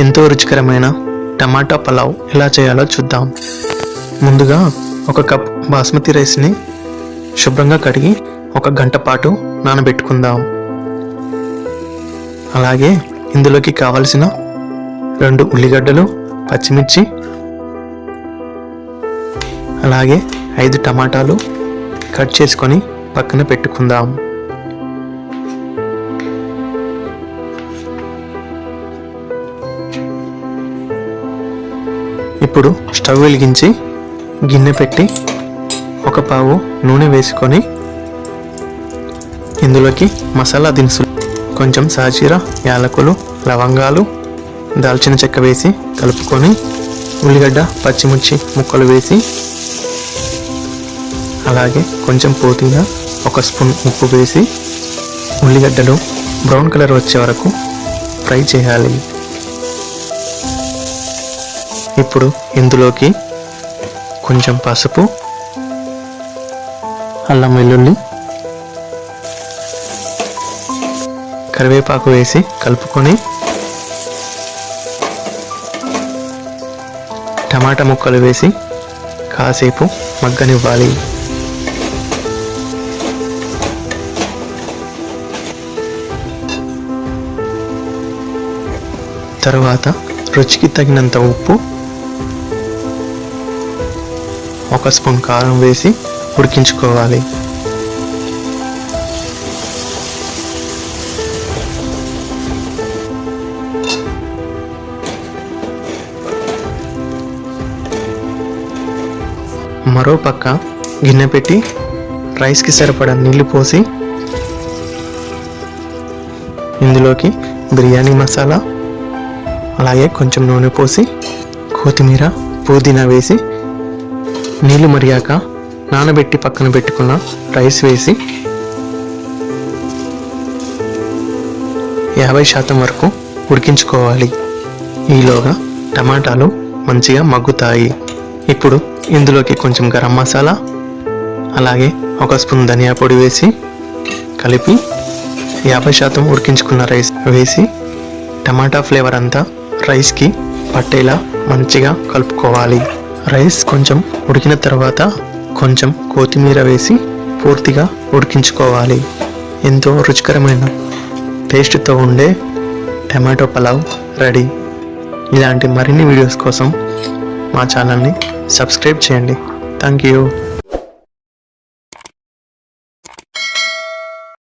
ఎంతో రుచికరమైన టమాటా పలావ్ ఎలా చేయాలో చూద్దాం. ముందుగా ఒక కప్ బాస్మతి రైస్ని శుభ్రంగా కడిగి 1 గంట పాటు నానబెట్టుకుందాం. అలాగే ఇందులోకి కావలసిన 2 ఉల్లిగడ్డలు, పచ్చిమిర్చి, అలాగే 5 టమాటాలు కట్ చేసుకొని పక్కన పెట్టుకుందాం. ఇప్పుడు స్టవ్ వెలిగించి గిన్నె పెట్టి 1 పావు నూనె వేసుకొని ఇందులోకి మసాలా దినుసులు, కొంచెం సాజీరా, యాలకులు, లవంగాలు, దాల్చిన చెక్క వేసి కలుపుకొని ఉల్లిగడ్డ, పచ్చిమిర్చి ముక్కలు వేసి అలాగే కొంచెం పుదీనా, 1 స్పూన్ ఉప్పు వేసి ఉల్లిగడ్డలు బ్రౌన్ కలర్ వచ్చే వరకు ఫ్రై చేయాలి. ఇప్పుడు ఇందులోకి కొంచెం పసుపు, అల్లం వెల్లుల్లి, కరివేపాకు వేసి కలుపుకొని టమాటా ముక్కలు వేసి కాసేపు మగ్గనివ్వాలి. తరువాత రుచికి తగినంత ఉప్పు, 1 స్పూన్ కారం వేసి ఉడికించుకోవాలి. మరో పక్క గిన్నె పెట్టి రైస్కి సరిపడా నీళ్లు పోసి ఇందులోకి బిర్యానీ మసాలా, అలాగే కొంచెం నూనె పోసి కొత్తిమీర, పుదీనా వేసి నీళ్లు మరిగాక నానబెట్టి పక్కన పెట్టుకున్న రైస్ వేసి 50% వరకు ఉడికించుకోవాలి. ఈలోగా టమాటాలు మంచిగా మగ్గుతాయి. ఇప్పుడు ఇందులోకి కొంచెం గరం మసాలా, అలాగే 1 స్పూన్ ధనియా పొడి వేసి కలిపి 50% ఉడికించుకున్న రైస్ వేసి టమాటా ఫ్లేవర్ అంతా రైస్కి పట్టేలా మంచిగా కలుపుకోవాలి. రైస్ కొంచెం ఉడికిన తర్వాత కొంచెం కొత్తిమీర వేసి పూర్తిగా ఉడికించుకోవాలి. ఎంతో రుచికరమైన టేస్ట్తో ఉండే టమాటో పలావ్ రెడీ. ఇలాంటి మరిన్ని వీడియోస్ కోసం మా ఛానల్ని సబ్స్క్రైబ్ చేయండి. Thank you.